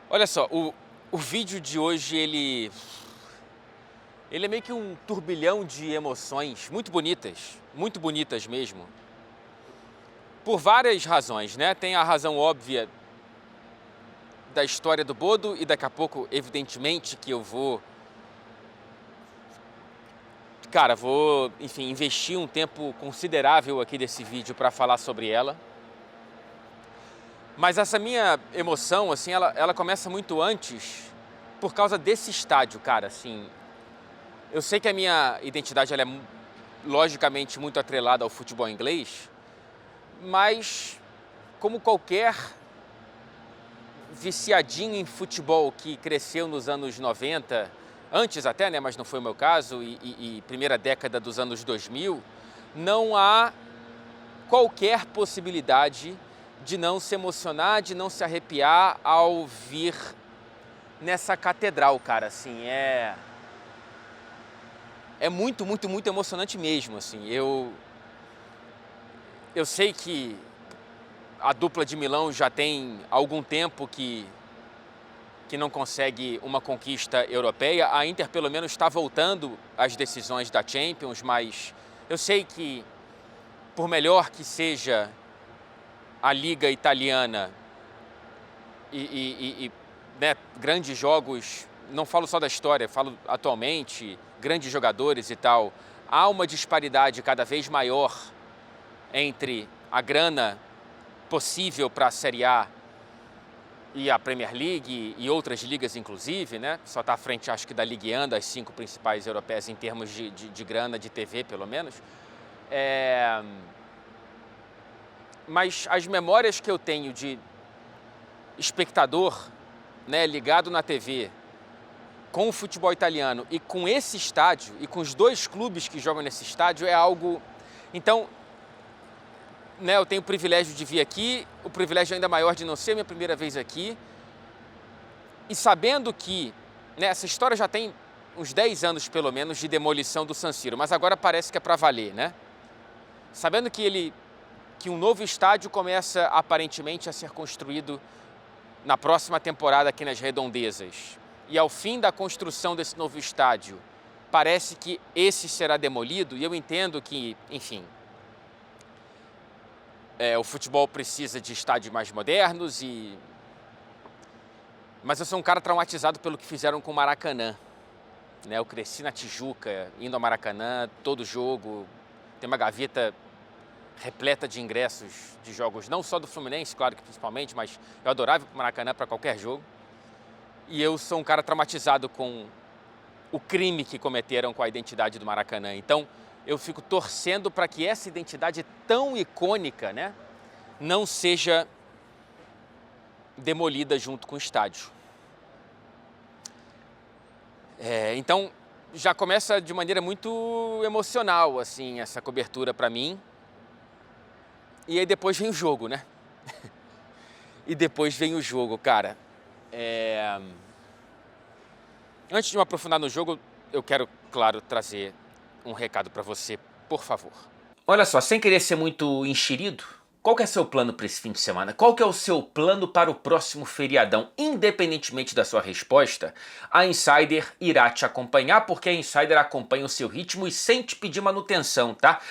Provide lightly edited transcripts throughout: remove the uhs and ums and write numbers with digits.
Olha só, o vídeo de hoje, ele é meio que um turbilhão de emoções muito bonitas mesmo, por várias razões, né? Tem a razão óbvia da história do Bodo e daqui a pouco, evidentemente, que eu enfim, investir um tempo considerável aqui desse vídeo para falar sobre ela. Mas essa minha emoção, assim, ela começa muito antes por causa desse estádio, cara, assim. Eu sei que a minha identidade ela é logicamente muito atrelada ao futebol inglês, mas como qualquer viciadinho em futebol que cresceu nos anos 90, antes até, né, mas não foi o meu caso, e primeira década dos anos 2000, não há qualquer possibilidade de não se emocionar, de não se arrepiar ao vir nessa catedral, cara, assim, é muito emocionante mesmo, assim. Eu sei que a dupla de Milão já tem algum tempo que não consegue uma conquista europeia. A Inter pelo menos está voltando às decisões da Champions, mas eu sei que por melhor que seja a Liga Italiana né, grandes jogos, não falo só da história, falo atualmente, grandes jogadores e tal, há uma disparidade cada vez maior entre a grana possível para a Série A e a Premier League e outras ligas inclusive, né? Só está à frente, acho que da Ligue 1, das 5 principais europeias em termos de grana, de TV pelo menos. Mas as memórias que eu tenho de espectador, né, ligado na TV, com o futebol italiano e com esse estádio, e com os dois clubes que jogam nesse estádio, é algo... Então, né, eu tenho o privilégio de vir aqui, o privilégio ainda maior de não ser minha primeira vez aqui, e sabendo que, né, essa história já tem uns 10 anos pelo menos de demolição do San Siro, mas agora parece que é para valer, né? Sabendo que um novo estádio começa aparentemente a ser construído na próxima temporada aqui nas Redondezas, e ao fim da construção desse novo estádio, parece que esse será demolido, e eu entendo que, enfim, o futebol precisa de estádios mais modernos, mas eu sou um cara traumatizado pelo que fizeram com o Maracanã, né? Eu cresci na Tijuca, indo ao Maracanã, todo jogo, tem uma gaveta repleta de ingressos de jogos, não só do Fluminense, claro que principalmente, mas eu adorava ir para o Maracanã para qualquer jogo. E eu sou um cara traumatizado com o crime que cometeram com a identidade do Maracanã. Então, eu fico torcendo para que essa identidade tão icônica, né, não seja demolida junto com o estádio. Então, já começa de maneira muito emocional, assim, essa cobertura para mim. E aí depois vem o jogo, né? E depois vem o jogo, cara. Antes de me aprofundar no jogo, eu quero, claro, trazer um recado para você, por favor. Olha só, sem querer ser muito enxerido, qual que é seu plano para esse fim de semana? Qual que é o seu plano para o próximo feriadão? Independentemente da sua resposta, a Insider irá te acompanhar, porque a Insider acompanha o seu ritmo e sem te pedir manutenção, tá?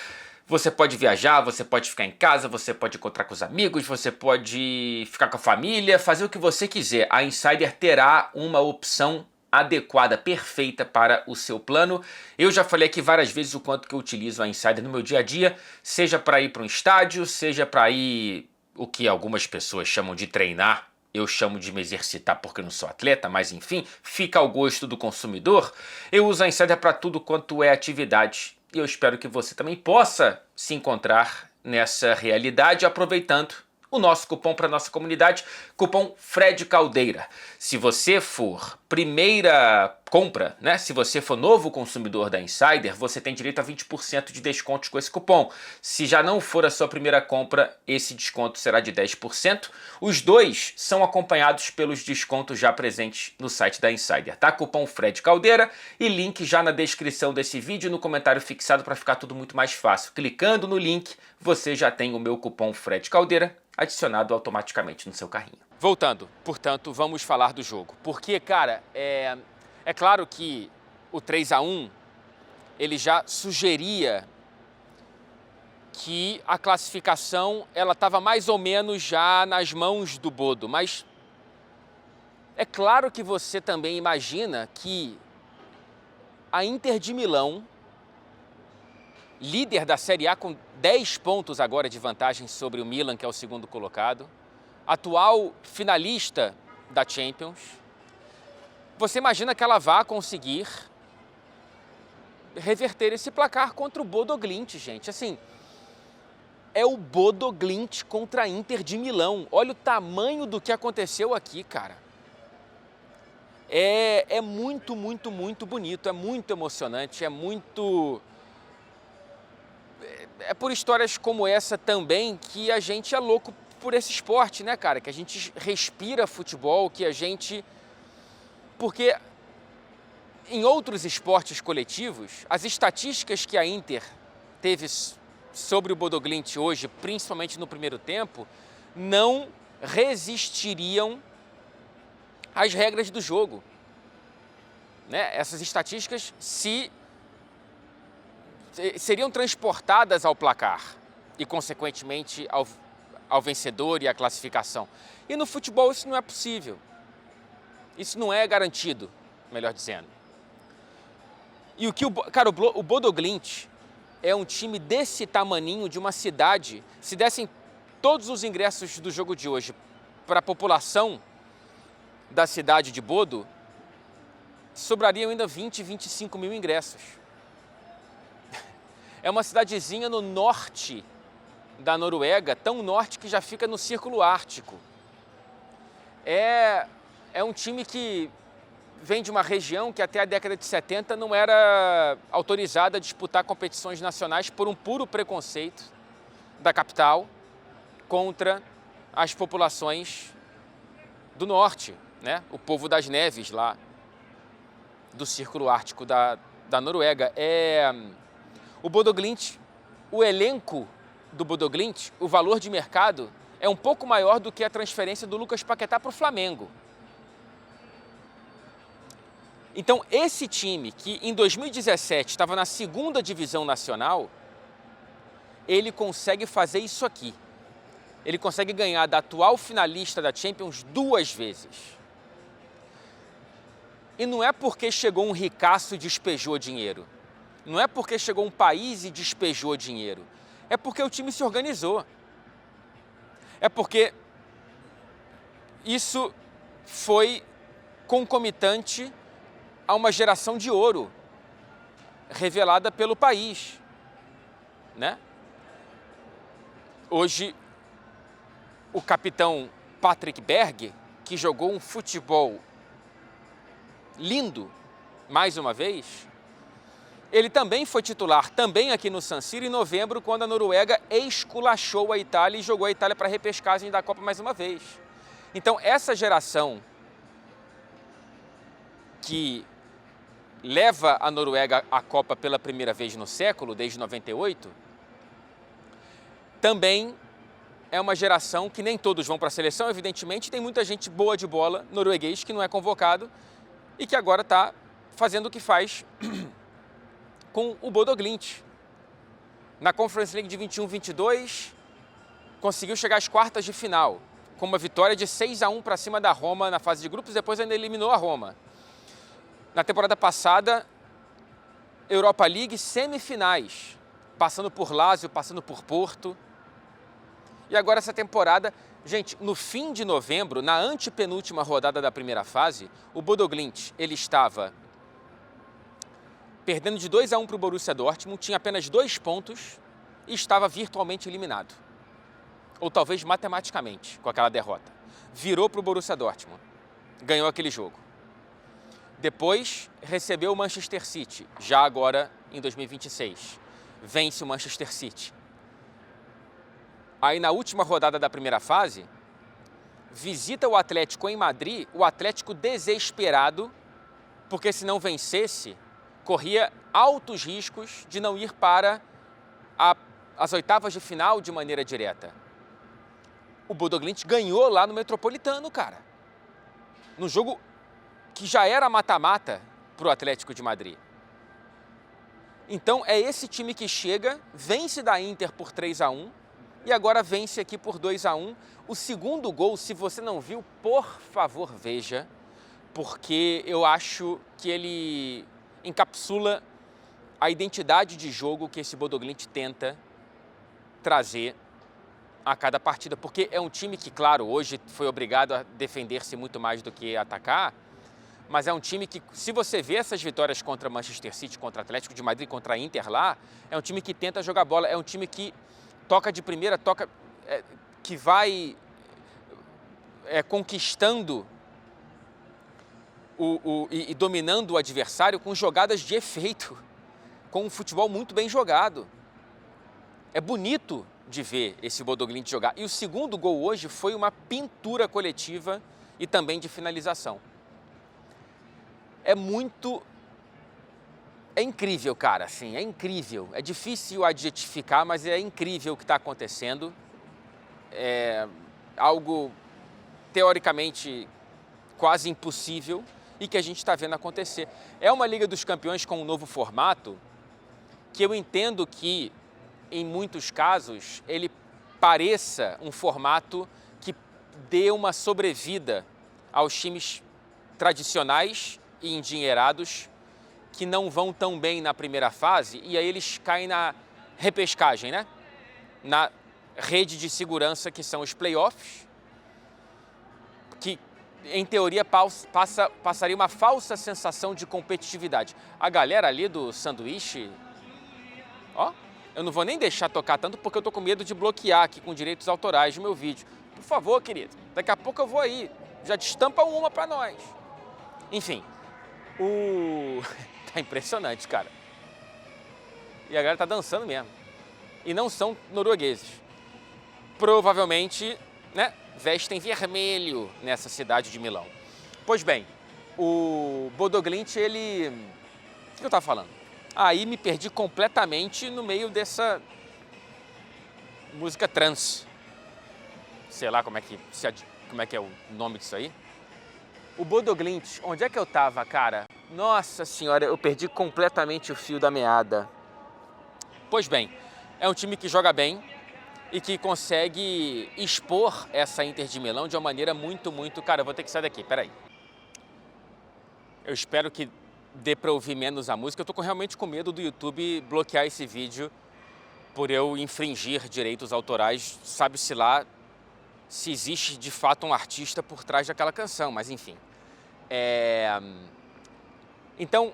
Você pode viajar, você pode ficar em casa, você pode encontrar com os amigos, você pode ficar com a família, fazer o que você quiser. A Insider terá uma opção adequada, perfeita para o seu plano. Eu já falei aqui várias vezes o quanto que eu utilizo a Insider no meu dia a dia, seja para ir para um estádio, seja para ir o que algumas pessoas chamam de treinar, eu chamo de me exercitar porque eu não sou atleta, mas enfim, fica ao gosto do consumidor. Eu uso a Insider para tudo quanto é atividade. E eu espero que você também possa se encontrar nessa realidade aproveitando o nosso cupom para a nossa comunidade, cupom Fred Caldeira. Se você for primeira compra, né? Se você for novo consumidor da Insider, você tem direito a 20% de descontos com esse cupom. Se já não for a sua primeira compra, esse desconto será de 10%. Os dois são acompanhados pelos descontos já presentes no site da Insider, tá? Cupom Fred Caldeira e link já na descrição desse vídeo, no comentário fixado para ficar tudo muito mais fácil. Clicando no link, você já tem o meu cupom Fred Caldeira adicionado automaticamente no seu carrinho. Voltando, portanto, vamos falar do jogo. Porque, cara, é claro que o 3-1 ele já sugeria que a classificação ela estava mais ou menos já nas mãos do Bodo, mas é claro que você também imagina que a Inter de Milão, líder da Série A com 10 pontos agora de vantagem sobre o Milan, que é o segundo colocado, atual finalista da Champions, você imagina que ela vá conseguir reverter esse placar contra o Bodo Glimt, gente. Assim, é o Bodo Glimt contra a Inter de Milão. Olha o tamanho do que aconteceu aqui, cara. É muito, muito, muito bonito, é muito emocionante, é muito... É por histórias como essa também que a gente é louco por esse esporte, né, cara? Que a gente respira futebol, que a gente... Porque em outros esportes coletivos, as estatísticas que a Inter teve sobre o Bodo Glimt hoje, principalmente no primeiro tempo, não resistiriam às regras do jogo. Né? Essas estatísticas seriam transportadas ao placar e, consequentemente, ao vencedor e à classificação. E no futebol isso não é possível. Isso não é garantido, melhor dizendo. E cara, o Bodo Glimt é um time desse tamaninho de uma cidade. Se dessem todos os ingressos do jogo de hoje para a população da cidade de Bodo, sobrariam ainda 20, 25 mil ingressos. É uma cidadezinha no norte da Noruega, tão norte que já fica no Círculo Ártico. É um time que vem de uma região que até a década de 70 não era autorizada a disputar competições nacionais por um puro preconceito da capital contra as populações do norte, né? O povo das neves lá do Círculo Ártico da Noruega. O Bodo Glimt, o elenco do Bodo Glimt, o valor de mercado é um pouco maior do que a transferência do Lucas Paquetá para o Flamengo. Então, esse time que em 2017 estava na segunda divisão nacional, ele consegue fazer isso aqui. Ele consegue ganhar da atual finalista da Champions 2 vezes. E não é porque chegou um ricaço e despejou dinheiro. Não é porque chegou um país e despejou dinheiro. É porque o time se organizou. É porque isso foi concomitante a uma geração de ouro revelada pelo país, né? Hoje, o capitão Patrick Berg, que jogou um futebol lindo, mais uma vez, ele também foi titular, também aqui no San Siro, em novembro, quando a Noruega esculachou a Itália e jogou a Itália para a repescagem da Copa mais uma vez. Então, essa geração que leva a Noruega à Copa pela primeira vez no século, desde 98, também é uma geração que nem todos vão para a seleção, evidentemente, tem muita gente boa de bola norueguês que não é convocado e que agora está fazendo o que faz com o Bodo Glimt. Na Conference League de 21-22, conseguiu chegar às quartas de final, com uma vitória de 6-1 para cima da Roma na fase de grupos, depois ainda eliminou a Roma. Na temporada passada, Europa League semifinais, passando por Lazio, passando por Porto. E agora essa temporada, gente, no fim de novembro, na antepenúltima rodada da primeira fase, o Bodo Glimt, ele estava perdendo de 2-1 para o Borussia Dortmund, tinha apenas 2 pontos e estava virtualmente eliminado. Ou talvez matematicamente, com aquela derrota. Virou para o Borussia Dortmund, ganhou aquele jogo. Depois recebeu o Manchester City, já agora em 2026. Vence o Manchester City. Aí na última rodada da primeira fase, visita o Atlético em Madrid, o Atlético desesperado, porque se não vencesse, corria altos riscos de não ir para as oitavas de final de maneira direta. o Bodo Glimt ganhou lá no Metropolitano, cara. No jogo que já era mata-mata para o Atlético de Madrid. Então é esse time que chega, vence da Inter por 3-1 e agora vence aqui por 2-1. O segundo gol, se você não viu, por favor veja, porque eu acho que ele encapsula a identidade de jogo que esse Bodo Glimt tenta trazer a cada partida, porque é um time que, claro, hoje foi obrigado a defender-se muito mais do que atacar, mas é um time que, se você vê essas vitórias contra Manchester City, contra Atlético de Madrid, contra a Inter lá, é um time que tenta jogar bola, é um time que toca de primeira, que vai conquistando e dominando o adversário com jogadas de efeito, com um futebol muito bem jogado. É bonito de ver esse Bodo Glimt jogar. E o segundo gol hoje foi uma pintura coletiva e também de finalização. É incrível, cara, assim, é incrível. É difícil adjetificar, mas é incrível o que está acontecendo. É algo teoricamente quase impossível e que a gente está vendo acontecer. É uma Liga dos Campeões com um novo formato que eu entendo que, em muitos casos, ele pareça um formato que dê uma sobrevida aos times tradicionais e endinheirados que não vão tão bem na primeira fase e aí eles caem na repescagem, né? Na rede de segurança que são os playoffs, que em teoria passaria uma falsa sensação de competitividade. A galera ali do sanduíche, ó, eu não vou nem deixar tocar tanto porque eu tô com medo de bloquear aqui com direitos autorais o meu vídeo. Por favor, querido, daqui a pouco eu vou aí, já destampa uma para nós. Enfim, tá impressionante, cara. E a galera tá dançando mesmo. E não são noruegueses. Provavelmente, né, vestem vermelho nessa cidade de Milão. Pois bem, o Bodo Glimt, ele... O que eu tava falando? Aí me perdi completamente no meio dessa música trance. Sei lá como é que é o nome disso aí. O Bodo Glimt, onde é que eu tava, cara? Nossa senhora, eu perdi completamente o fio da meada. Pois bem, é um time que joga bem e que consegue expor essa Inter de Milão de uma maneira muito... Cara, eu vou ter que sair daqui, peraí. Eu espero que dê pra ouvir menos a música. Eu tô realmente com medo do YouTube bloquear esse vídeo por eu infringir direitos autorais. Sabe-se lá se existe de fato um artista por trás daquela canção, mas enfim. Então,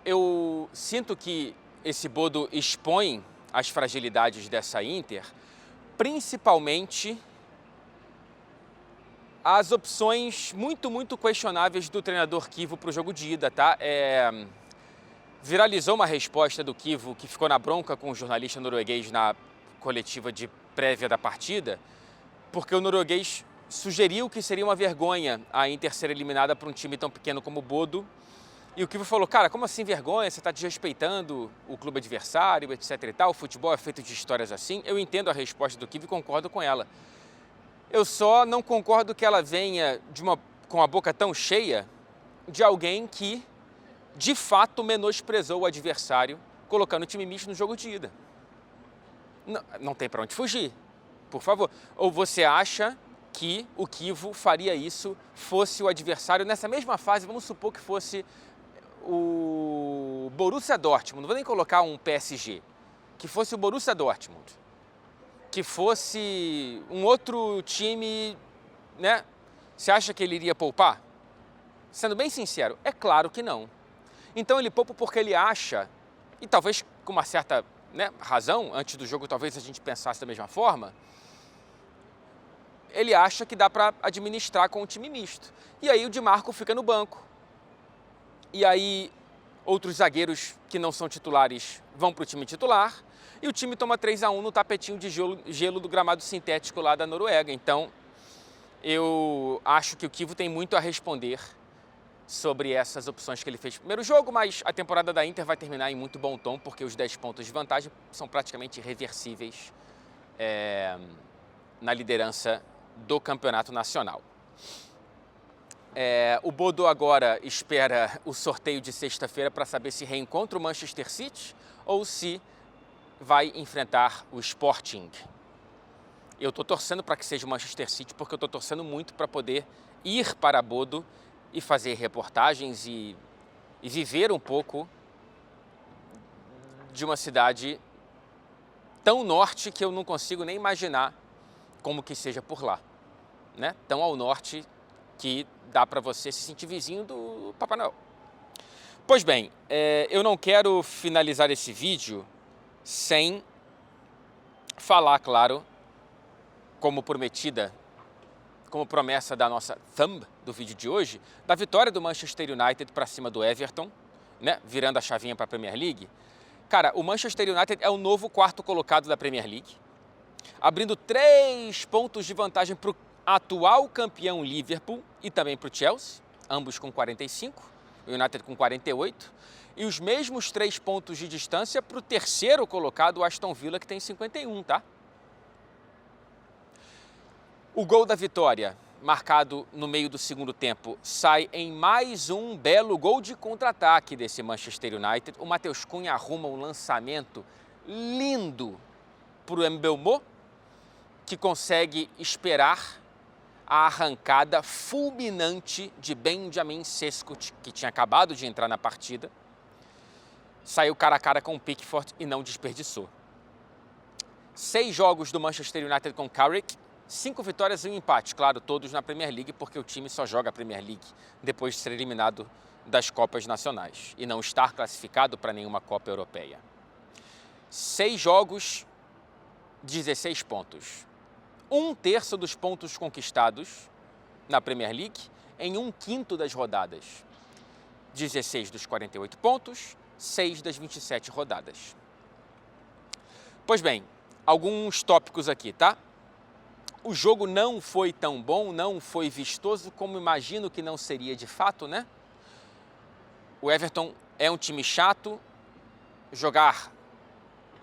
eu sinto que esse Bodo expõe as fragilidades dessa Inter, principalmente as opções muito questionáveis do treinador Kivo para o jogo de ida, tá? Viralizou uma resposta do Kivo que ficou na bronca com o jornalista norueguês na coletiva de prévia da partida, porque o norueguês sugeriu que seria uma vergonha a Inter ser eliminada por um time tão pequeno como o Bodo. E o Kivo falou, cara, como assim vergonha? Você está desrespeitando o clube adversário, etc e tal. O futebol é feito de histórias assim. Eu entendo a resposta do Kivo e concordo com ela. Eu só não concordo que ela venha com a boca tão cheia de alguém que, de fato, menosprezou o adversário colocando o time misto no jogo de ida. Não tem para onde fugir, por favor. Ou você acha que o Kivo faria isso fosse o adversário nessa mesma fase, vamos supor que fosse o Borussia Dortmund, não vou nem colocar um PSG, que fosse o Borussia Dortmund, que fosse um outro time, né? Você acha que ele iria poupar? Sendo bem sincero, é claro que não. Então ele poupa porque ele acha, e talvez com uma certa, né, razão, antes do jogo talvez a gente pensasse da mesma forma, ele acha que dá para administrar com um time misto. E aí o Di Marco fica no banco. E aí outros zagueiros que não são titulares vão para o time titular. E o time toma 3-1 no tapetinho de gelo do gramado sintético lá da Noruega. Então eu acho que o Kivo tem muito a responder sobre essas opções que ele fez no primeiro jogo, mas a temporada da Inter vai terminar em muito bom tom, porque os 10 pontos de vantagem são praticamente irreversíveis na liderança do campeonato nacional. O Bodo agora espera o sorteio de sexta-feira para saber se reencontra o Manchester City ou se vai enfrentar o Sporting. Eu estou torcendo para que seja o Manchester City porque eu estou torcendo muito para poder ir para Bodo e fazer reportagens e viver um pouco de uma cidade tão norte que eu não consigo nem imaginar como que seja por lá, né? Tão ao norte que dá para você se sentir vizinho do Papai Noel. Pois bem, eu não quero finalizar esse vídeo sem falar, claro, como promessa da nossa thumb do vídeo de hoje, da vitória do Manchester United para cima do Everton, né, virando a chavinha para a Premier League. Cara, o Manchester United é o novo quarto colocado da Premier League, abrindo 3 pontos de vantagem para o atual campeão Liverpool e também para o Chelsea, ambos com 45, o United com 48, e os mesmos 3 pontos de distância para o terceiro colocado, o Aston Villa, que tem 51, tá? O gol da vitória, marcado no meio do segundo tempo, sai em mais um belo gol de contra-ataque desse Manchester United. O Matheus Cunha arruma um lançamento lindo para o Mbeumo, que consegue esperar a arrancada fulminante de Benjamin Sesko, que tinha acabado de entrar na partida. Saiu cara a cara com o Pickford e não desperdiçou. 6 jogos do Manchester United com Carrick, 5 vitórias e um empate, claro, todos na Premier League, porque o time só joga a Premier League depois de ser eliminado das Copas Nacionais e não estar classificado para nenhuma Copa Europeia. 6 jogos, 16 pontos. 1/3 dos pontos conquistados na Premier League em 1/5 das rodadas. 16 dos 48 pontos, 6 das 27 rodadas. Pois bem, alguns tópicos aqui, tá? O jogo não foi tão bom, não foi vistoso como imagino que não seria de fato, né? O Everton é um time chato, jogar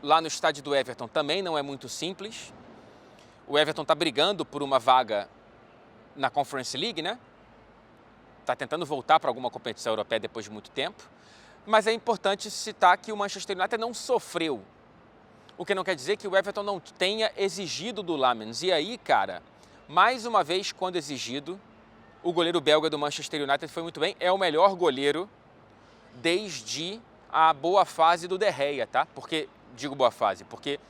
lá no estádio do Everton também não é muito simples. O Everton está brigando por uma vaga na Conference League, né? Está tentando voltar para alguma competição europeia depois de muito tempo. Mas é importante citar que o Manchester United não sofreu. O que não quer dizer que o Everton não tenha exigido do Lamens. E aí, cara, mais uma vez, quando exigido, o goleiro belga do Manchester United foi muito bem. É o melhor goleiro desde a boa fase do De Gea, tá? Digo boa fase, porque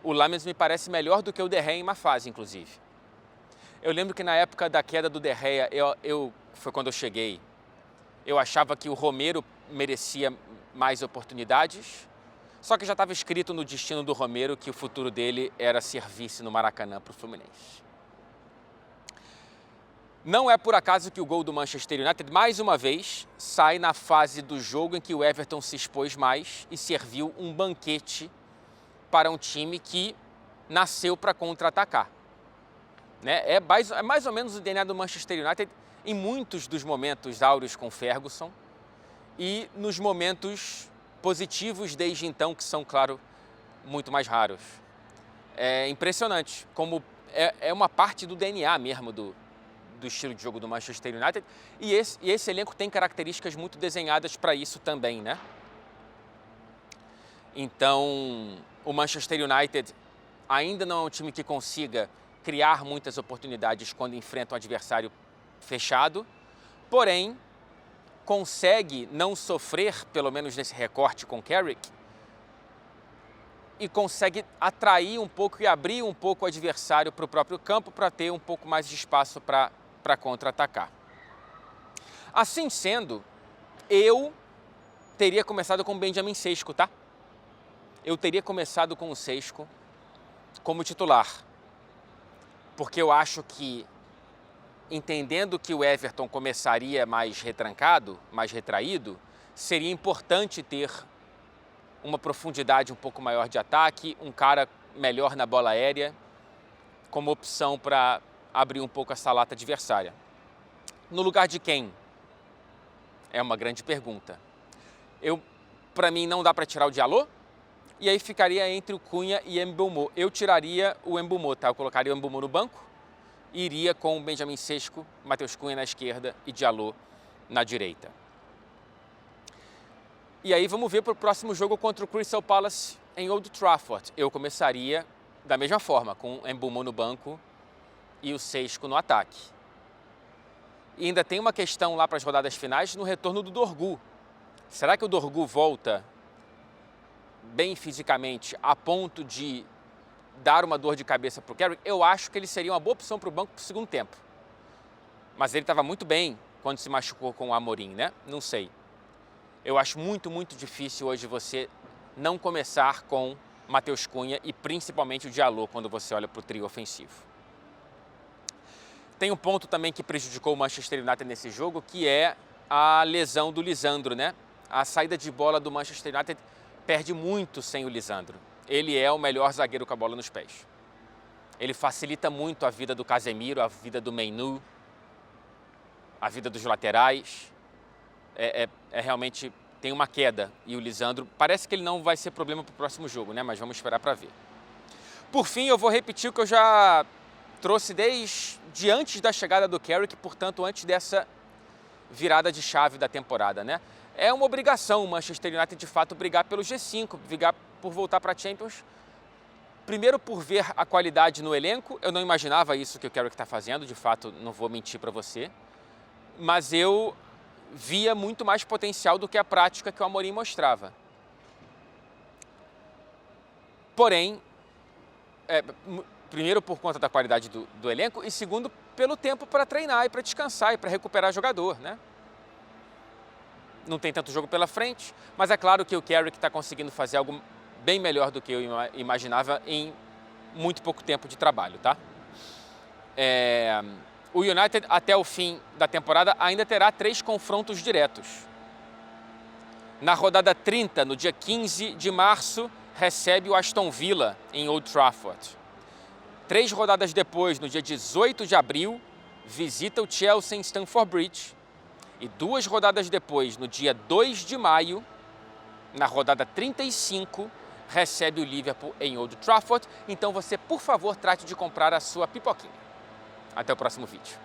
o Lamens me parece melhor do que o De Gea em má fase, inclusive. Eu lembro que na época da queda do De Gea, foi quando eu cheguei, eu achava que o Romero merecia mais oportunidades, só que já estava escrito no destino do Romero que o futuro dele era ser vice no Maracanã para o Fluminense. Não é por acaso que o gol do Manchester United, mais uma vez, sai na fase do jogo em que o Everton se expôs mais e serviu um banquete para um time que nasceu para contra-atacar. Né? É mais ou menos o DNA do Manchester United em muitos dos momentos áureos com Ferguson e nos momentos positivos desde então, que são, claro, muito mais raros. É impressionante como é uma parte do DNA mesmo do estilo de jogo do Manchester United e esse elenco tem características muito desenhadas para isso também, né? Então, o Manchester United ainda não é um time que consiga criar muitas oportunidades quando enfrenta um adversário fechado, porém, consegue não sofrer, pelo menos nesse recorte com Carrick, e consegue atrair um pouco e abrir um pouco o adversário para o próprio campo para ter um pouco mais de espaço para contra-atacar. Assim sendo, eu teria começado com o Benjamin Sesko, tá? Eu teria começado com o Sesko como titular, porque eu acho que, entendendo que o Everton começaria mais retrancado, mais retraído, seria importante ter uma profundidade um pouco maior de ataque, um cara melhor na bola aérea, como opção para abrir um pouco essa lata adversária. No lugar de quem? É uma grande pergunta. Para mim, não dá para tirar o Diallo. e aí ficaria entre o Cunha e Mbeumo. Eu tiraria o Mbeumo, tá? Eu colocaria o Mbeumo no banco e iria com o Benjamin Sesko, Matheus Cunha na esquerda e Diallo na direita. E aí vamos ver para o próximo jogo contra o Crystal Palace em Old Trafford. Eu começaria da mesma forma, com o Mbeumo no banco e o Sesko no ataque. E ainda tem uma questão lá para as rodadas finais no retorno do Dorgu. Será que o Dorgu volta bem fisicamente a ponto de dar uma dor de cabeça para o Carrick? Eu acho que ele seria uma boa opção para o banco para o segundo tempo. Mas ele estava muito bem quando se machucou com o Amorim, né? Não sei. Eu acho muito difícil hoje você não começar com Matheus Cunha e principalmente o Diallo quando você olha para o trio ofensivo. Tem um ponto também que prejudicou o Manchester United nesse jogo, que é a lesão do Lisandro, né? A saída de bola do Manchester United perde muito sem o Lisandro. Ele é o melhor zagueiro com a bola nos pés. Ele facilita muito a vida do Casemiro, a vida do Mainoo, a vida dos laterais. Realmente tem uma queda e o Lisandro parece que ele não vai ser problema para o próximo jogo, né? Mas vamos esperar para ver. Por fim, eu vou repetir o que eu já trouxe desde antes da chegada do Carrick, portanto antes dessa virada de chave da temporada, né? É uma obrigação o Manchester United de fato brigar pelo G5, brigar por voltar para a Champions. Primeiro por ver a qualidade no elenco, eu não imaginava isso que o Carrick está fazendo, de fato não vou mentir para você, mas eu via muito mais potencial do que a prática que o Amorim mostrava. Porém, primeiro por conta da qualidade do elenco e segundo pelo tempo para treinar e para descansar e para recuperar jogador, né? Não tem tanto jogo pela frente, mas é claro que o Carrick está conseguindo fazer algo bem melhor do que eu imaginava em muito pouco tempo de trabalho, tá? O United, até o fim da temporada, ainda terá 3 confrontos diretos. Na rodada 30, no dia 15 de março, recebe o Aston Villa em Old Trafford. 3 rodadas depois, no dia 18 de abril, visita o Chelsea em Stamford Bridge. E 2 rodadas depois, no dia 2 de maio, na rodada 35, recebe o Liverpool em Old Trafford. Então você, por favor, trate de comprar a sua pipoquinha. Até o próximo vídeo.